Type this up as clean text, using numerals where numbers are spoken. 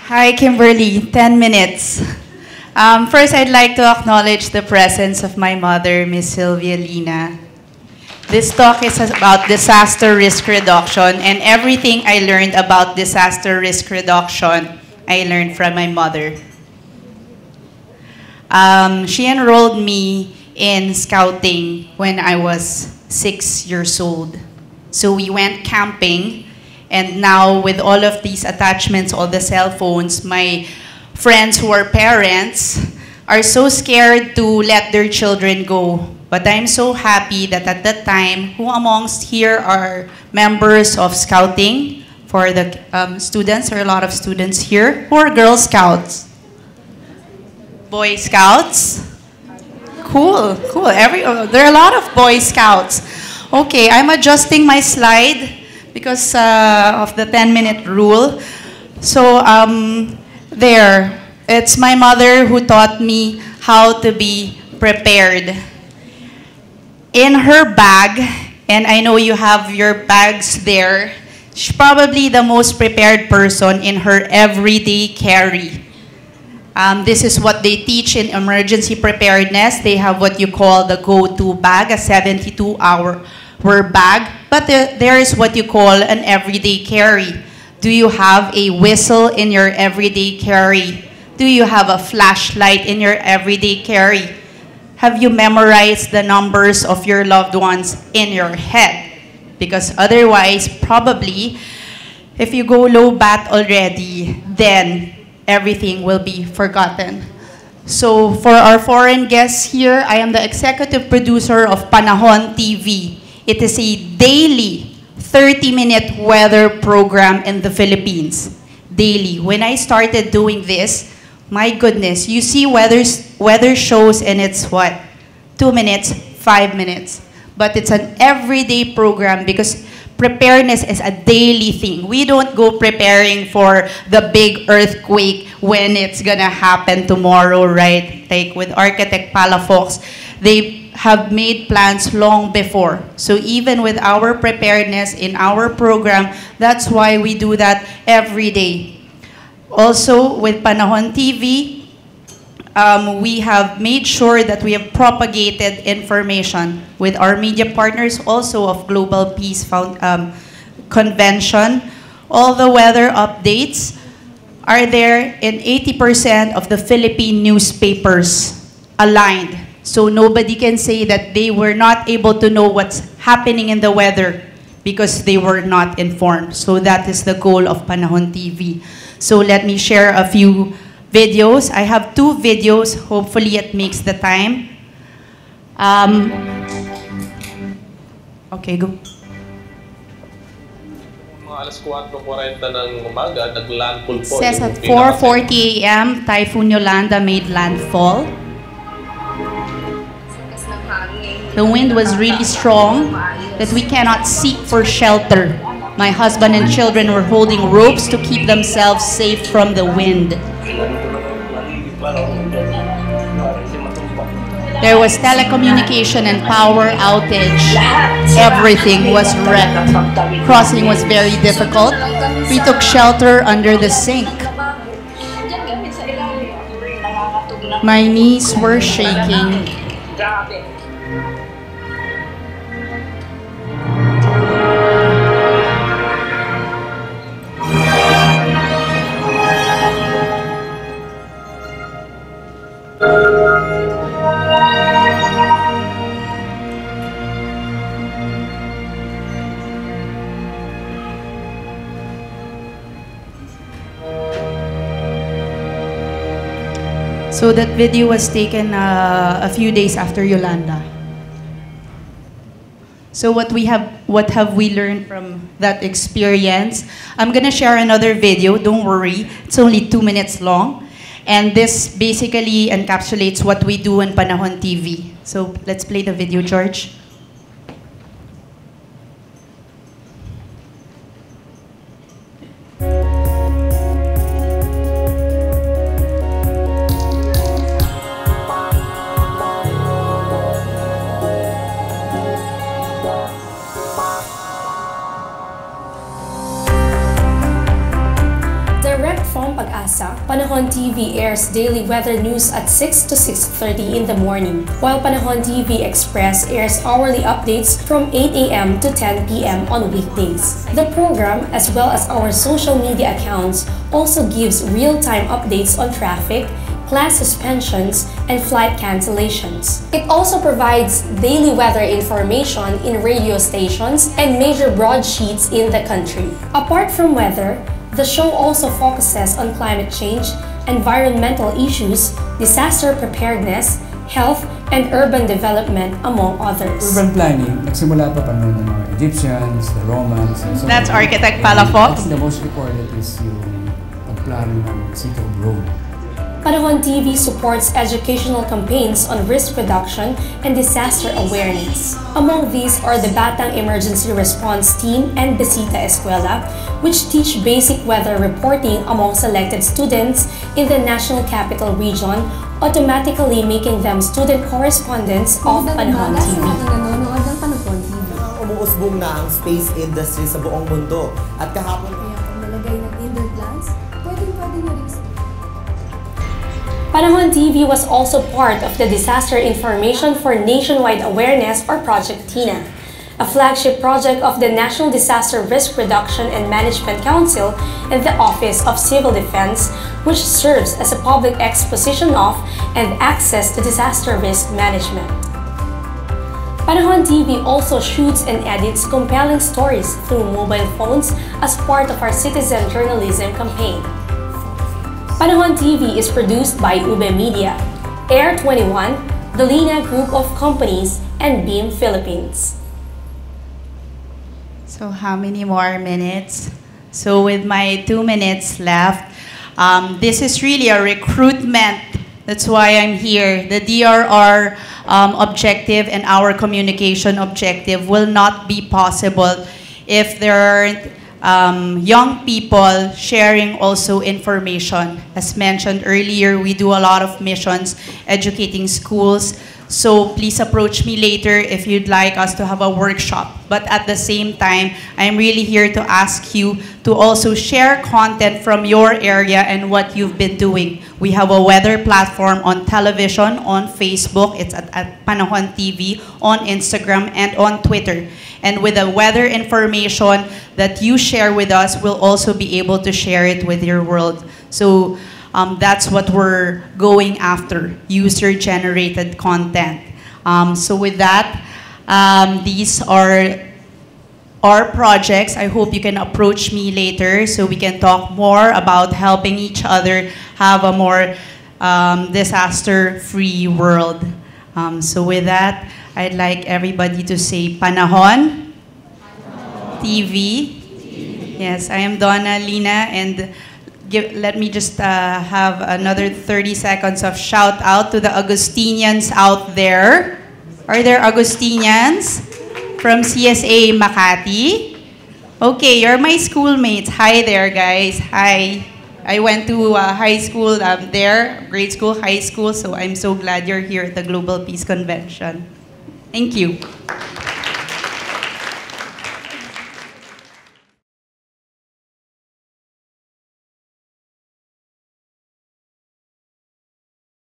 Hi, Kimberly. 10 minutes. First, I'd like to acknowledge the presence of my mother, Miss Sylvia Lina. This talk is about disaster risk reduction, and everything I learned about disaster risk reduction, I learned from my mother. She enrolled me in scouting when I was 6 years old. So we went camping, and now with all of these attachments, all the cell phones, my friends who are parents are so scared to let their children go. But I'm so happy that at that time, who amongst here are members of scouting? For the students, there are a lot of students here who are Girl Scouts. Boy Scouts? Cool, cool. There are a lot of Boy Scouts. Okay, I'm adjusting my slide because of the 10-minute rule. So there, it's my mother who taught me how to be prepared. In her bag, and I know you have your bags there, she's probably the most prepared person in her everyday carry. This is what they teach in emergency preparedness. They have what you call the go-to bag, a 72-hour bag. But there is what you call an everyday carry. Do you have a whistle in your everyday carry? Do you have a flashlight in your everyday carry? Have you memorized the numbers of your loved ones in your head? Because otherwise, probably, if you go low bat already, then everything will be forgotten. So for our foreign guests here, I am the executive producer of Panahon TV. It is a daily 30-minute weather program in the Philippines. Daily. When I started doing this, my goodness, you see weather shows and it's what? 2 minutes, 5 minutes. But it's an everyday program because preparedness is a daily thing. We don't go preparing for the big earthquake when it's gonna happen tomorrow, right? Like with Architect Palafox, they have made plans long before. So even with our preparedness in our program, that's why we do that every day. Also, with Panahon TV, we have made sure that we have propagated information with our media partners, also of Global Peace Convention. All the weather updates are there in 80% of the Philippine newspapers aligned. So nobody can say that they were not able to know what's happening in the weather because they were not informed. So that is the goal of Panahon TV. So let me share a few videos. I have 2 videos. Hopefully it makes the time. Okay, go. Alas 4:40 ng umaga, naglandfall po. Says at 4:40 a.m., Typhoon Yolanda made landfall. The wind was really strong that we cannot seek for shelter. My husband and children were holding ropes to keep themselves safe from the wind. There was telecommunication and power outage. Everything was wrecked. Crossing was very difficult. We took shelter under the sink. My knees were shaking. So that video was taken a few days after Yolanda. So what have we learned from that experience? I'm gonna share another video, don't worry. It's only 2 minutes long. And this basically encapsulates what we do in Panahon TV. So let's play the video, George. Pag-asa Panahon TV airs daily weather news at 6 to 6:30 in the morning, while Panahon TV Express airs hourly updates from 8 a.m. to 10 p.m. on weekdays. The program, as well as our social media accounts, also gives real-time updates on traffic, class suspensions, and flight cancellations. It also provides daily weather information in radio stations and major broadsheets in the country. Apart from weather, the show also focuses on climate change, environmental issues, disaster preparedness, health, and urban development, among others. Urban planning, nagsimula pa ng mga Egyptians, the Romans, and so That's on. Architect I Palafox. think the most important is yung pagplano ng City of Rome. Panahon TV supports educational campaigns on risk reduction and disaster awareness. Among these are the Batang Emergency Response Team and Besita Escuela, which teach basic weather reporting among selected students in the National Capital Region, automatically making them student correspondents of Panahon TV. Nanonood ng Panahon TV. Umuusbong na ang space industry sa buong mundo. At kahapon... Kaya kung nalagay ng Tinder plans, pwede nyo rin. Panahon TV was also part of the Disaster Information for Nationwide Awareness or Project TINA, a flagship project of the National Disaster Risk Reduction and Management Council and the Office of Civil Defense, which serves as a public exposition of and access to disaster risk management. Panahon TV also shoots and edits compelling stories through mobile phones as part of our citizen journalism campaign. Panahon TV is produced by Ube Media, Air 21, the Lina Group of Companies, and Beam Philippines. So how many more minutes? So with my 2 minutes left, this is really a recruitment. That's why I'm here. The DRR objective and our communication objective will not be possible if there aren't young people sharing also information. As mentioned earlier, we do a lot of missions educating schools. So please approach me later if you'd like us to have a workshop. But at the same time, I'm really here to ask you to also share content from your area and what you've been doing. We have a weather platform on television, on Facebook, it's at Panahon TV, on Instagram, and on Twitter. And with the weather information that you share with us, we'll also be able to share it with your world. So that's what we're going after, user-generated content. So with that, these are our projects. I hope you can approach me later so we can talk more about helping each other have a more disaster-free world. So with that, I'd like everybody to say Panahon TV. Yes, I am Donna, Lina, and let me just have another 30 seconds of shout out to the Augustinians out there. Are there Augustinians from CSA Makati? Okay, you're my schoolmates. Hi there, guys. Hi. I went to high school there, grade school, high school, so I'm so glad you're here at the Global Peace Convention. Thank you.